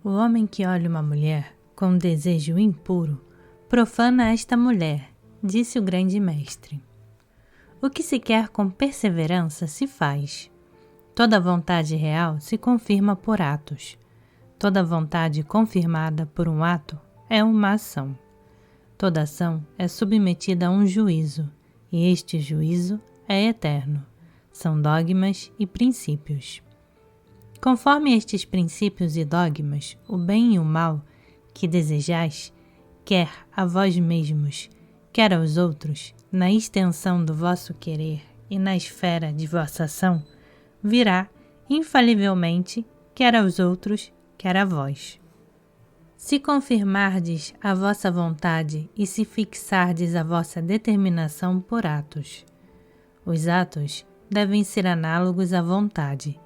O homem que olha uma mulher com desejo impuro profana esta mulher, disse o grande mestre. O que se quer com perseverança se faz. Toda vontade real se confirma por atos. Toda vontade confirmada por um ato é uma ação. Toda ação é submetida a um juízo, e este juízo é eterno. São dogmas e princípios. Conforme estes princípios e dogmas, o bem e o mal que desejais, quer a vós mesmos, quer aos outros, na extensão do vosso querer e na esfera de vossa ação, virá, infalivelmente, quer aos outros, quer a vós. Se confirmardes a vossa vontade e se fixardes a vossa determinação por atos. Os atos devem ser análogos à vontade.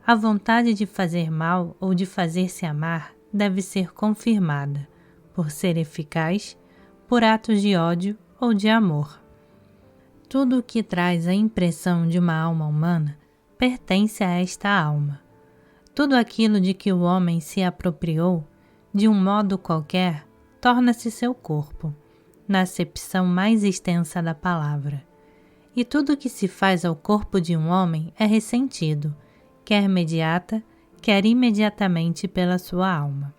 A vontade de fazer mal ou de fazer-se amar deve ser confirmada, por ser eficaz, por atos de ódio ou de amor. Tudo o que traz a impressão de uma alma humana pertence a esta alma. Tudo aquilo de que o homem se apropriou, de um modo qualquer, torna-se seu corpo, na acepção mais extensa da palavra. E tudo o que se faz ao corpo de um homem é ressentido, quer imediata, quer imediatamente pela sua alma.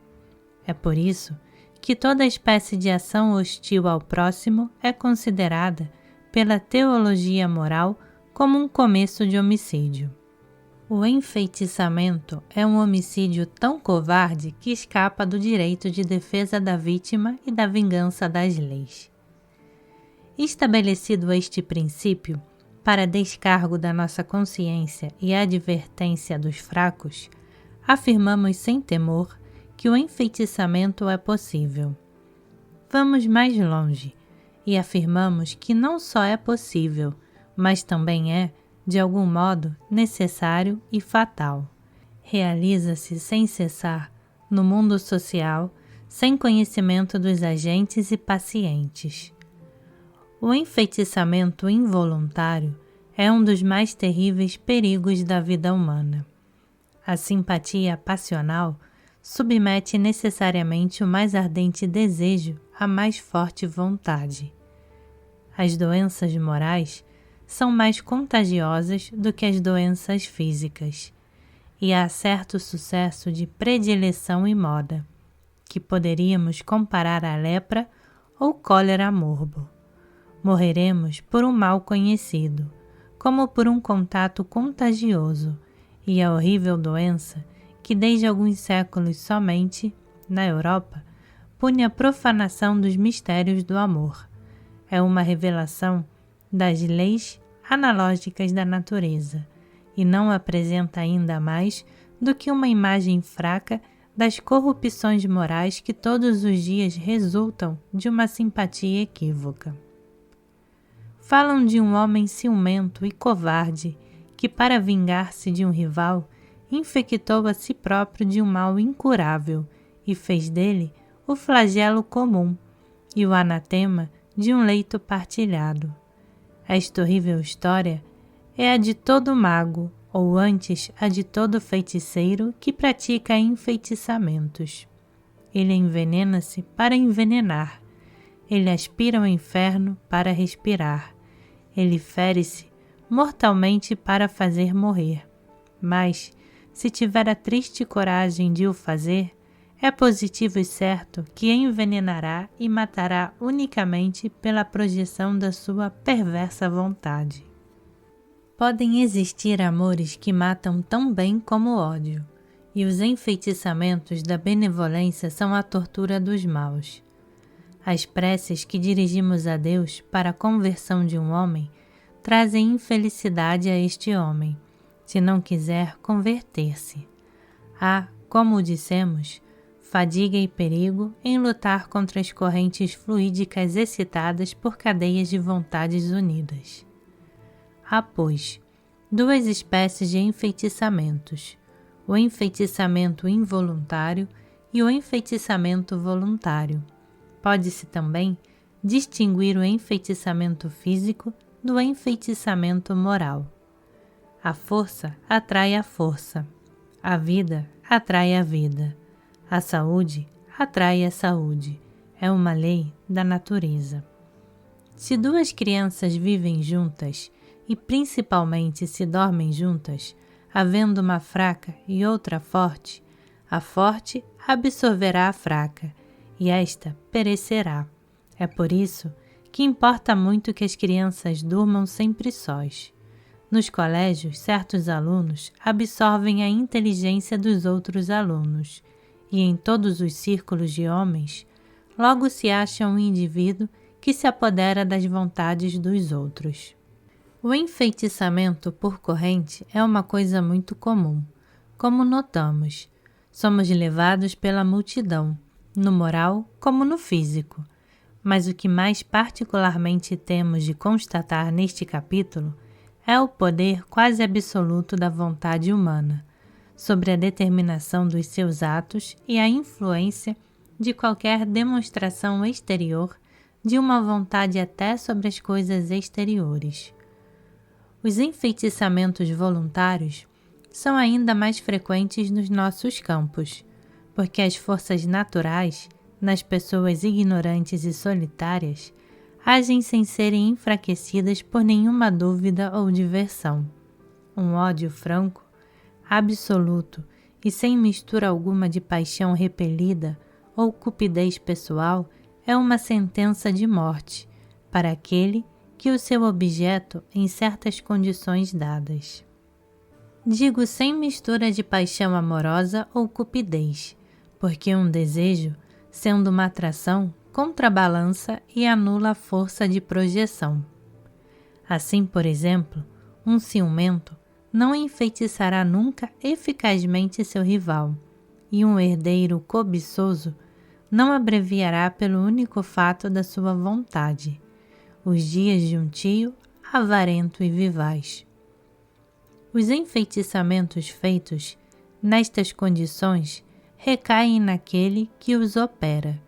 É por isso que toda espécie de ação hostil ao próximo é considerada, pela teologia moral, como um começo de homicídio. O enfeitiçamento é um homicídio tão covarde que escapa do direito de defesa da vítima e da vingança das leis. Estabelecido este princípio, para descargo da nossa consciência e advertência dos fracos, afirmamos sem temor que o enfeitiçamento é possível. Vamos mais longe e afirmamos que não só é possível, mas também é, de algum modo, necessário e fatal. Realiza-se sem cessar no mundo social, sem conhecimento dos agentes e pacientes. O enfeitiçamento involuntário é um dos mais terríveis perigos da vida humana. A simpatia passional submete necessariamente o mais ardente desejo à mais forte vontade. As doenças morais são mais contagiosas do que as doenças físicas, e há certo sucesso de predileção e moda, que poderíamos comparar à lepra ou cólera morbo. Morreremos por um mal conhecido, como por um contato contagioso, e a horrível doença que desde alguns séculos somente, na Europa, pune a profanação dos mistérios do amor. É uma revelação das leis analógicas da natureza, e não apresenta ainda mais do que uma imagem fraca das corrupções morais que todos os dias resultam de uma simpatia equívoca. Falam de um homem ciumento e covarde que, para vingar-se de um rival, infectou a si próprio de um mal incurável e fez dele o flagelo comum e o anatema de um leito partilhado. Esta horrível história é a de todo mago, ou antes a de todo feiticeiro que pratica enfeitiçamentos. Ele envenena-se para envenenar, ele aspira o inferno para respirar, ele fere-se mortalmente para fazer morrer. Mas, se tiver a triste coragem de o fazer, é positivo e certo que envenenará e matará unicamente pela projeção da sua perversa vontade. Podem existir amores que matam tão bem como o ódio, e os enfeitiçamentos da benevolência são a tortura dos maus. As preces que dirigimos a Deus para a conversão de um homem trazem infelicidade a este homem, se não quiser converter-se. Há, como dissemos, fadiga e perigo em lutar contra as correntes fluídicas excitadas por cadeias de vontades unidas. Há, pois, duas espécies de enfeitiçamentos, o enfeitiçamento involuntário e o enfeitiçamento voluntário. Pode-se também distinguir o enfeitiçamento físico do enfeitiçamento moral. A força atrai a força, a vida atrai a vida, A saúde atrai a saúde. É uma lei da natureza. Se duas crianças vivem juntas e principalmente se dormem juntas, havendo uma fraca e outra forte, a forte absorverá a fraca e esta perecerá. É por isso que importa muito que as crianças durmam sempre sós. Nos colégios, certos alunos absorvem a inteligência dos outros alunos, e em todos os círculos de homens, logo se acha um indivíduo que se apodera das vontades dos outros. O enfeitiçamento por corrente é uma coisa muito comum. Como notamos, somos levados pela multidão, no moral como no físico. Mas o que mais particularmente temos de constatar neste capítulo é o poder quase absoluto da vontade humana sobre a determinação dos seus atos e a influência de qualquer demonstração exterior de uma vontade até sobre as coisas exteriores. Os enfeitiçamentos voluntários são ainda mais frequentes nos nossos campos, porque as forças naturais, nas pessoas ignorantes e solitárias, agem sem serem enfraquecidas por nenhuma dúvida ou diversão. Um ódio franco, absoluto e sem mistura alguma de paixão repelida ou cupidez pessoal é uma sentença de morte para aquele que o seu objeto em certas condições dadas. Digo sem mistura de paixão amorosa ou cupidez, porque um desejo, sendo uma atração, contrabalança e anula a força de projeção. Assim, por exemplo, um ciumento não enfeitiçará nunca eficazmente seu rival, e um herdeiro cobiçoso não abreviará pelo único fato da sua vontade os dias de um tio avarento e vivaz. Os enfeitiçamentos feitos nestas condições recaem naquele que os opera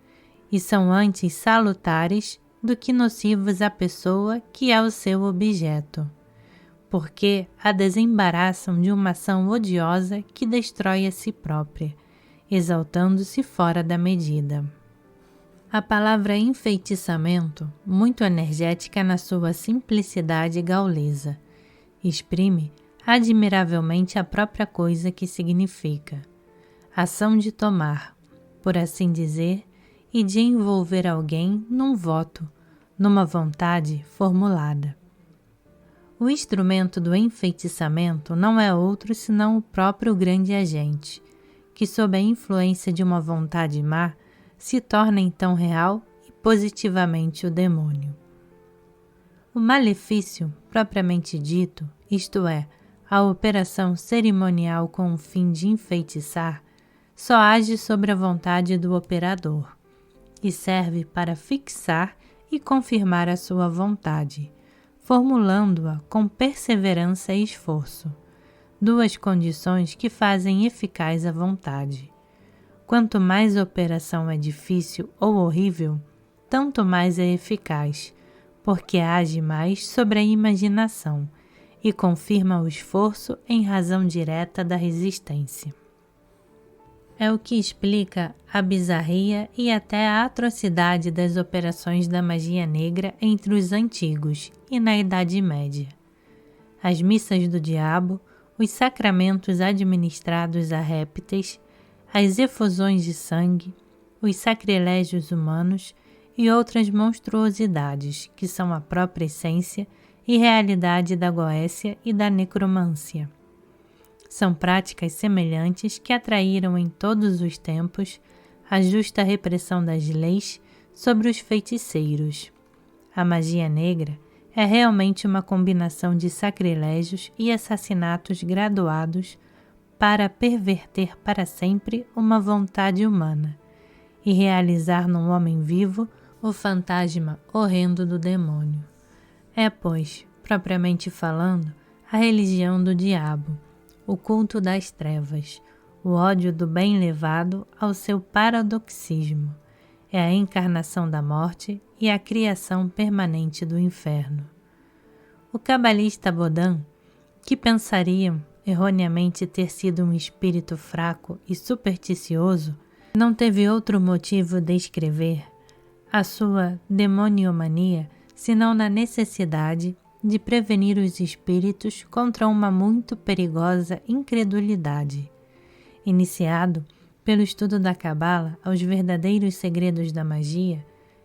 e são antes salutares do que nocivos à pessoa que é o seu objeto, porque a desembaraçam de uma ação odiosa que destrói a si própria, exaltando-se fora da medida. A palavra enfeitiçamento, muito energética na sua simplicidade gaulesa, exprime admiravelmente a própria coisa que significa. Ação de tomar, por assim dizer, e de envolver alguém num voto, numa vontade formulada. O instrumento do enfeitiçamento não é outro senão o próprio grande agente, que sob a influência de uma vontade má, se torna então real e positivamente o demônio. O malefício, propriamente dito, isto é, a operação cerimonial com o fim de enfeitiçar, só age sobre a vontade do operador e serve para fixar e confirmar a sua vontade, formulando-a com perseverança e esforço, duas condições que fazem eficaz a vontade. Quanto mais a operação é difícil ou horrível, tanto mais é eficaz, porque age mais sobre a imaginação e confirma o esforço em razão direta da resistência. É o que explica a bizarria e até a atrocidade das operações da magia negra entre os antigos e na Idade Média. As missas do diabo, os sacramentos administrados a répteis, as efusões de sangue, os sacrilégios humanos e outras monstruosidades que são a própria essência e realidade da goécia e da necromância. São práticas semelhantes que atraíram em todos os tempos a justa repressão das leis sobre os feiticeiros. A magia negra é realmente uma combinação de sacrilégios e assassinatos graduados para perverter para sempre uma vontade humana e realizar num homem vivo o fantasma horrendo do demônio. É, pois, propriamente falando, a religião do diabo, o culto das trevas, o ódio do bem levado ao seu paradoxismo, é a encarnação da morte e a criação permanente do inferno. O cabalista Bodin, que pensariam erroneamente ter sido um espírito fraco e supersticioso, Não teve outro motivo de escrever a sua demoniomania senão na necessidade de prevenir os espíritos contra uma muito perigosa incredulidade. Iniciado pelo estudo da Cabala aos verdadeiros segredos da magia,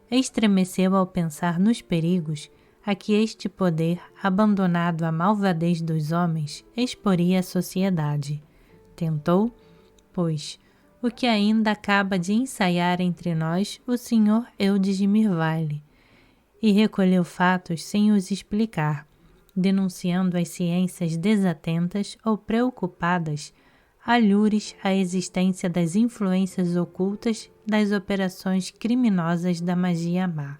estremeceu ao pensar nos perigos a que este poder, abandonado à malvadez dos homens, exporia a sociedade. Tentou, pois, o que ainda acaba de ensaiar entre nós o Sr. Eudes de Mirvalle, e recolheu fatos sem os explicar, denunciando as ciências desatentas ou preocupadas, alhures à existência das influências ocultas das operações criminosas da magia má.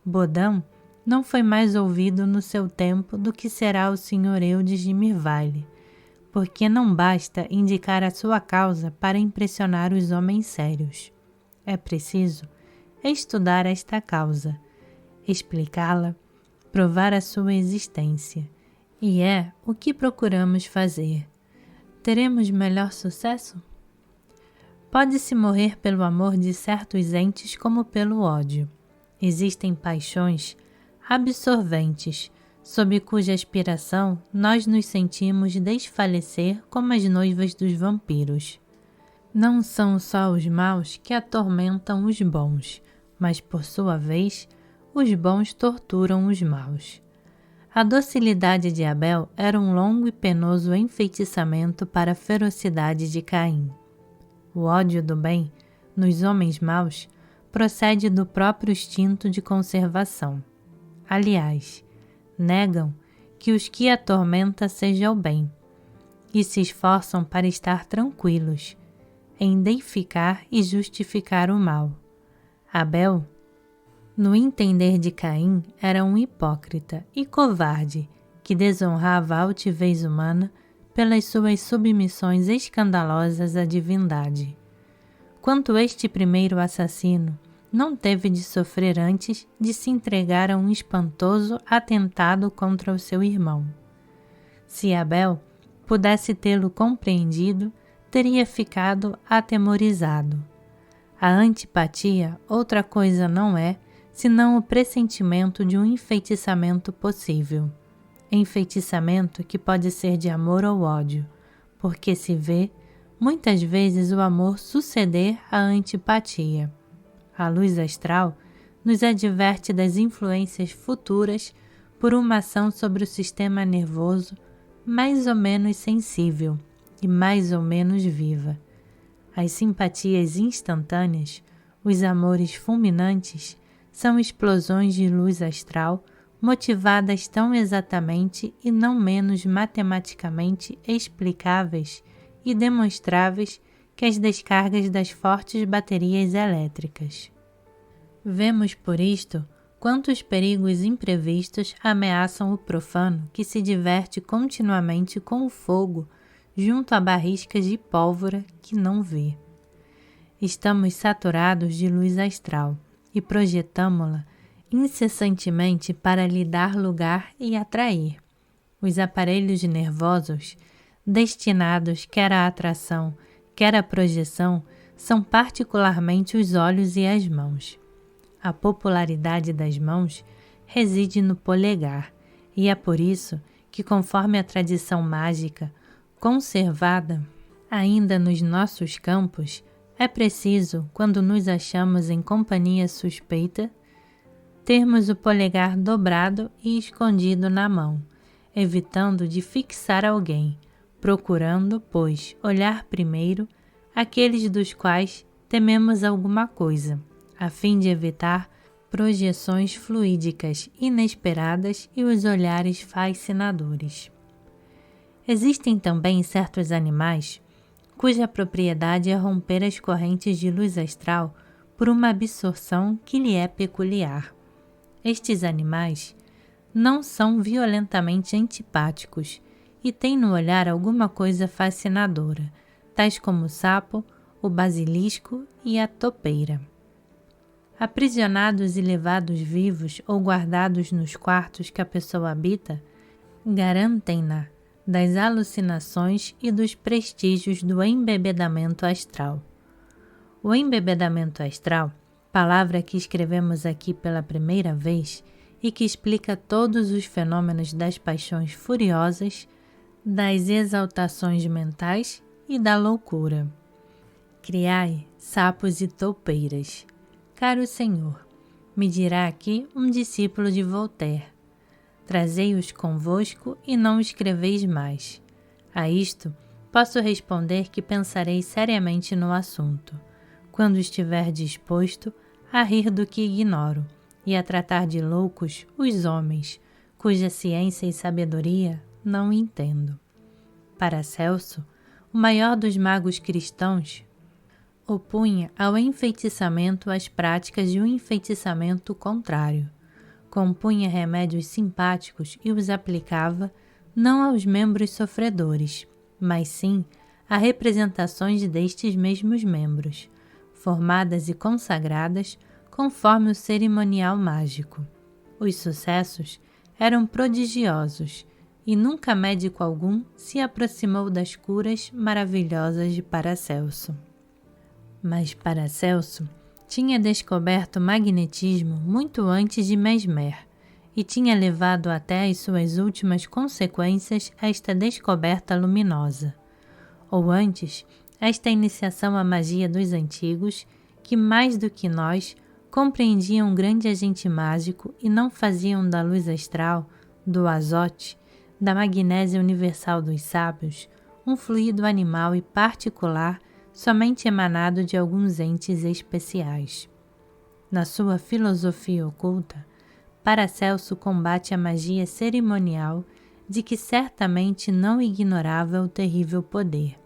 Bodin não foi mais ouvido no seu tempo do que será o Sr. Eudes de Mirvalle, porque não basta indicar a sua causa para impressionar os homens sérios. É preciso estudar esta causa, explicá-la, provar a sua existência, e é o que procuramos fazer. Teremos melhor sucesso? Pode-se morrer pelo amor de certos entes como pelo ódio. Existem paixões absorventes, sob cuja aspiração nós nos sentimos desfalecer como as noivas dos vampiros. Não são só os maus que atormentam os bons, mas, por sua vez, os bons torturam os maus. A docilidade de Abel era um longo e penoso enfeitiçamento para a ferocidade de Caim. O ódio do bem, nos homens maus, procede do próprio instinto de conservação. Aliás, negam que os que atormenta seja o bem, e se esforçam para estar tranquilos, em deificar e justificar o mal. Abel, no entender de Caim, era um hipócrita e covarde que desonrava a altivez humana pelas suas submissões escandalosas à divindade. Quanto este primeiro assassino não teve de sofrer antes de se entregar a um espantoso atentado contra o seu irmão. Se Abel pudesse tê-lo compreendido, teria ficado atemorizado. A antipatia outra coisa não é senão o pressentimento de um enfeitiçamento possível. Enfeitiçamento que pode ser de amor ou ódio, porque se vê, muitas vezes, o amor suceder à antipatia. A luz astral nos adverte das influências futuras por uma ação sobre o sistema nervoso mais ou menos sensível e mais ou menos viva. As simpatias instantâneas, os amores fulminantes, são explosões de luz astral motivadas tão exatamente e não menos matematicamente explicáveis e demonstráveis que as descargas das fortes baterias elétricas. Vemos por isto quantos perigos imprevistos ameaçam o profano que se diverte continuamente com o fogo junto a barriscas de pólvora que não vê. Estamos saturados de luz astral e projetamo-la incessantemente para lhe dar lugar e atrair. Os aparelhos nervosos, destinados quer à atração, quer à projeção, são particularmente os olhos e as mãos. A popularidade das mãos reside no polegar, e é por isso que, conforme a tradição mágica, conservada ainda nos nossos campos, é preciso, quando nos achamos em companhia suspeita, termos o polegar dobrado e escondido na mão, evitando de fixar alguém, procurando, pois, olhar primeiro aqueles dos quais tememos alguma coisa, a fim de evitar projeções fluídicas inesperadas e os olhares fascinadores. Existem também certos animais cuja propriedade é romper as correntes de luz astral por uma absorção que lhe é peculiar. Estes animais não são violentamente antipáticos e têm no olhar alguma coisa fascinadora, tais como o sapo, o basilisco e a topeira. Aprisionados e levados vivos ou guardados nos quartos que a pessoa habita, garantem-na das alucinações e dos prestígios do embebedamento astral. O embebedamento astral, palavra que escrevemos aqui pela primeira vez e que explica todos os fenômenos das paixões furiosas, das exaltações mentais e da loucura. Criai sapos e toupeiras. Caro Senhor, me dirá aqui um discípulo de Voltaire. Trazei-os convosco e não escreveis mais. A isto, posso responder que pensarei seriamente no assunto, quando estiver disposto a rir do que ignoro e a tratar de loucos os homens, cuja ciência e sabedoria não entendo. Paracelso, o maior dos magos cristãos, opunha ao enfeitiçamento as práticas de um enfeitiçamento contrário. Compunha remédios simpáticos e os aplicava não aos membros sofredores, mas sim a representações destes mesmos membros, formadas e consagradas conforme o cerimonial mágico. Os sucessos eram prodigiosos e nunca médico algum se aproximou das curas maravilhosas de Paracelso. Mas Paracelso tinha descoberto o magnetismo muito antes de Mesmer e tinha levado até as suas últimas consequências esta descoberta luminosa. Ou antes, esta iniciação à magia dos antigos, que mais do que nós compreendiam um grande agente mágico e não faziam da luz astral, do azote, da magnésia universal dos sábios, um fluido animal e particular somente emanado de alguns entes especiais. Na sua filosofia oculta, Paracelso combate a magia cerimonial de que certamente não ignorava o terrível poder,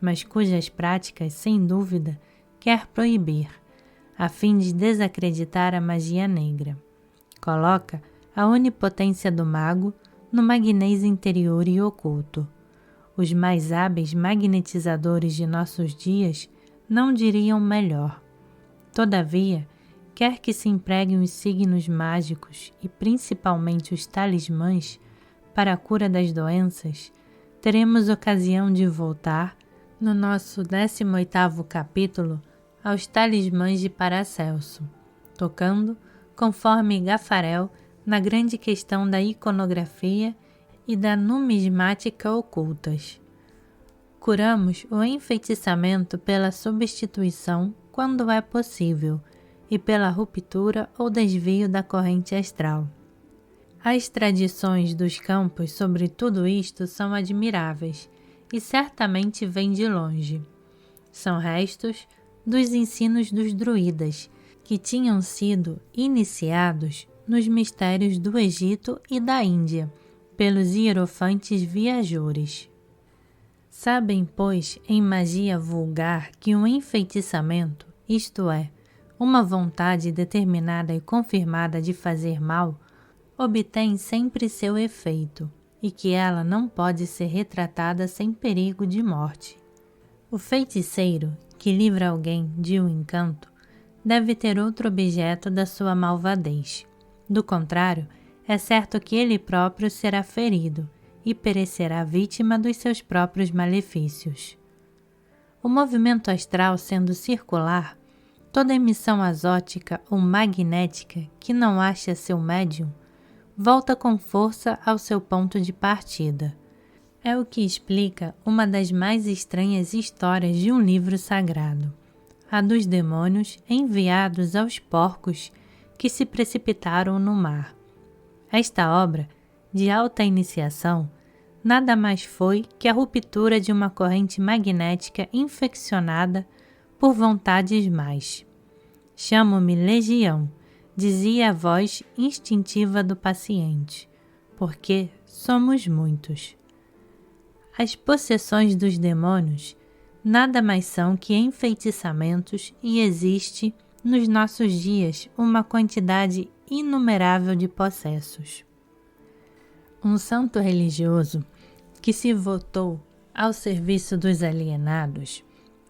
mas cujas práticas, sem dúvida, quer proibir, a fim de desacreditar a magia negra. Coloca a onipotência do mago no magnês interior e oculto. Os mais hábeis magnetizadores de nossos dias não diriam melhor. Todavia, quer que se empreguem os signos mágicos e principalmente os talismãs para a cura das doenças, teremos ocasião de voltar, no nosso 18º capítulo, aos talismãs de Paracelso, tocando, conforme Gafarel, na grande questão da iconografia e da numismática ocultas. Curamos o enfeitiçamento pela substituição, quando é possível, e pela ruptura ou desvio da corrente astral. As tradições dos campos sobre tudo isto são admiráveis e certamente vêm de longe. São restos dos ensinos dos druidas, que tinham sido iniciados nos mistérios do Egito e da Índia, pelos hierofantes viajores. Sabem, pois, em magia vulgar que um enfeitiçamento, isto é, uma vontade determinada e confirmada de fazer mal, obtém sempre seu efeito, e que ela não pode ser retratada sem perigo de morte. O feiticeiro, que livra alguém de um encanto, deve ter outro objeto da sua malvadez. Do contrário, é certo que ele próprio será ferido e perecerá vítima dos seus próprios malefícios. O movimento astral sendo circular, toda emissão azótica ou magnética que não acha seu médium, volta com força ao seu ponto de partida. É o que explica uma das mais estranhas histórias de um livro sagrado, a dos demônios enviados aos porcos que se precipitaram no mar. Esta obra, de alta iniciação, nada mais foi que a ruptura de uma corrente magnética infeccionada por vontades más. Chamo-me Legião, dizia a voz instintiva do paciente, porque somos muitos. As possessões dos demônios nada mais são que enfeitiçamentos e existe, nos nossos dias, uma quantidade inumerável de possessos. Um santo religioso que se votou ao serviço dos alienados,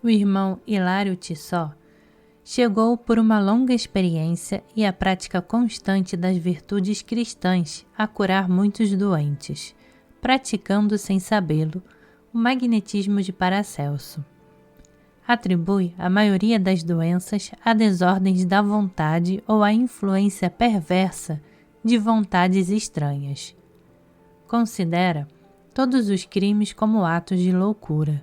o irmão Hilário Tissot, chegou por uma longa experiência e a prática constante das virtudes cristãs a curar muitos doentes, praticando sem sabê-lo o magnetismo de Paracelso. atribui a maioria das doenças a desordens da vontade ou à influência perversa de vontades estranhas. Considera todos os crimes como atos de loucura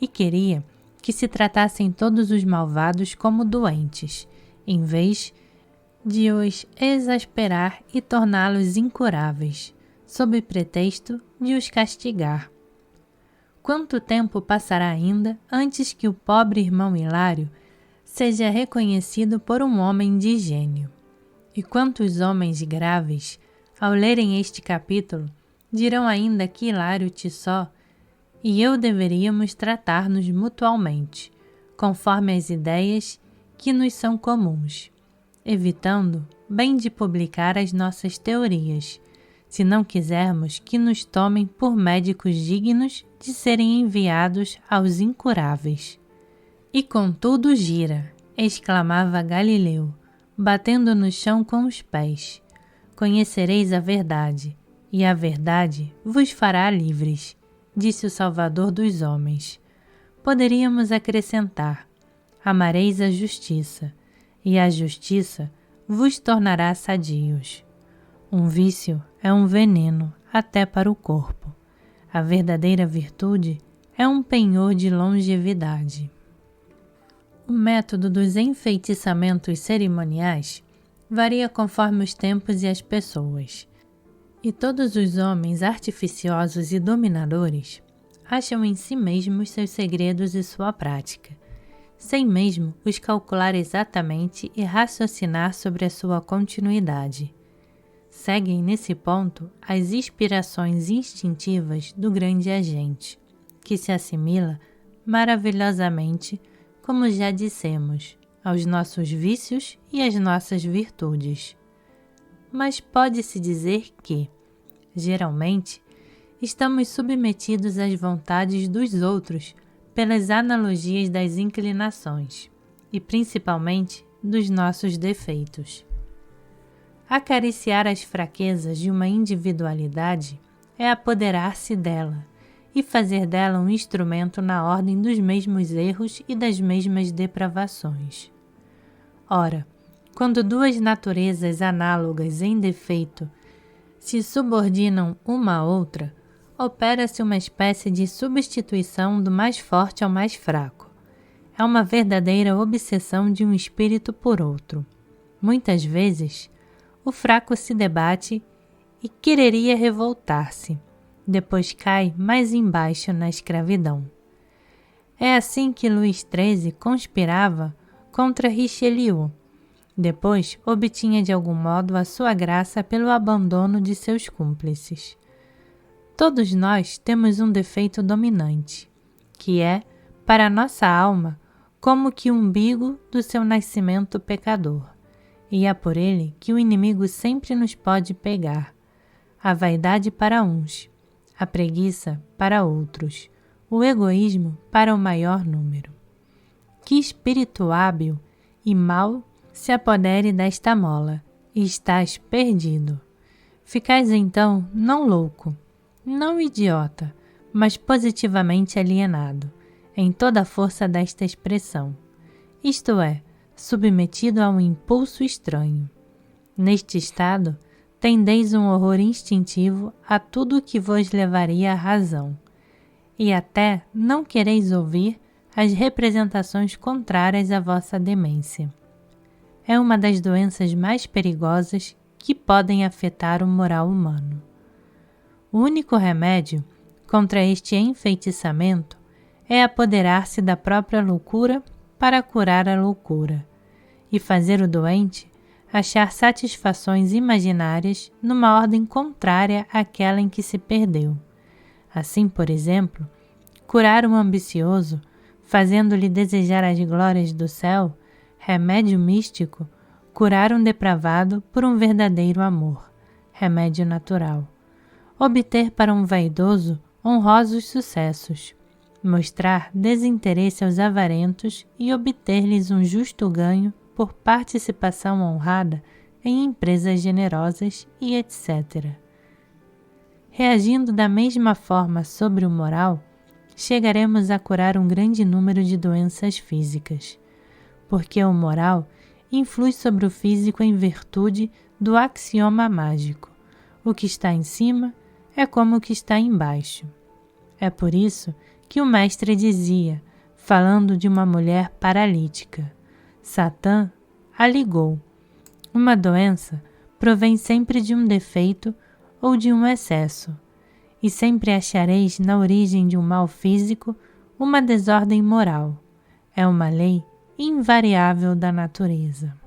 e queria que se tratassem todos os malvados como doentes, em vez de os exasperar e torná-los incuráveis, sob pretexto de os castigar. Quanto tempo passará ainda antes que o pobre irmão Hilário seja reconhecido por um homem de gênio? E quantos homens graves, ao lerem este capítulo, dirão ainda que Hilário Tissot e eu deveríamos tratar-nos mutualmente, conforme as ideias que nos são comuns, evitando bem de publicar as nossas teorias, se não quisermos que nos tomem por médicos dignos de serem enviados aos incuráveis. E contudo gira, exclamava Galileu, batendo no chão com os pés. Conhecereis a verdade, e a verdade vos fará livres, disse o Salvador dos homens. Poderíamos acrescentar: amareis a justiça, e a justiça vos tornará sadios. Um vício é um veneno até para o corpo. A verdadeira virtude é um penhor de longevidade. O método dos enfeitiçamentos cerimoniais varia conforme os tempos e as pessoas. E todos os homens artificiosos e dominadores acham em si mesmos seus segredos e sua prática, sem mesmo os calcular exatamente e raciocinar sobre a sua continuidade. Seguem nesse ponto as inspirações instintivas do grande agente, que se assimila maravilhosamente, como já dissemos, aos nossos vícios e às nossas virtudes. Mas pode-se dizer que, geralmente, estamos submetidos às vontades dos outros pelas analogias das inclinações e principalmente dos nossos defeitos. Acariciar as fraquezas de uma individualidade é apoderar-se dela e fazer dela um instrumento na ordem dos mesmos erros e das mesmas depravações. Ora, quando duas naturezas análogas em defeito se subordinam uma à outra, opera-se uma espécie de substituição do mais forte ao mais fraco. É uma verdadeira obsessão de um espírito por outro. Muitas vezes, o fraco se debate e quereria revoltar-se, depois cai mais embaixo na escravidão. É assim que Luís XIII conspirava contra Richelieu. Depois obtinha de algum modo a sua graça pelo abandono de seus cúmplices. Todos nós temos um defeito dominante, que é, para nossa alma, como que o umbigo do seu nascimento pecador, e é por ele que o inimigo sempre nos pode pegar. A vaidade para uns, a preguiça para outros, o egoísmo para o maior número. Que espírito hábil e mau se apodere desta mola, e estás perdido. Ficais então não louco, não idiota, mas positivamente alienado, em toda a força desta expressão, isto é, submetido a um impulso estranho. Neste estado, tendeis um horror instintivo a tudo o que vos levaria à razão, e até não quereis ouvir as representações contrárias à vossa demência. É uma das doenças mais perigosas que podem afetar o moral humano. O único remédio contra este enfeitiçamento é apoderar-se da própria loucura para curar a loucura, e fazer o doente achar satisfações imaginárias numa ordem contrária àquela em que se perdeu. Assim, por exemplo, curar um ambicioso, fazendo-lhe desejar as glórias do céu, remédio místico, curar um depravado por um verdadeiro amor, remédio natural. Obter para um vaidoso honrosos sucessos, mostrar desinteresse aos avarentos e obter-lhes um justo ganho por participação honrada em empresas generosas e etc. Reagindo da mesma forma sobre o moral, chegaremos a curar um grande número de doenças físicas, porque o moral influi sobre o físico em virtude do axioma mágico: o que está em cima é como o que está embaixo. É por isso que o mestre dizia, falando de uma mulher paralítica: Satã a ligou. Uma doença provém sempre de um defeito ou de um excesso, e sempre achareis na origem de um mal físico uma desordem moral. É uma lei invariável da natureza.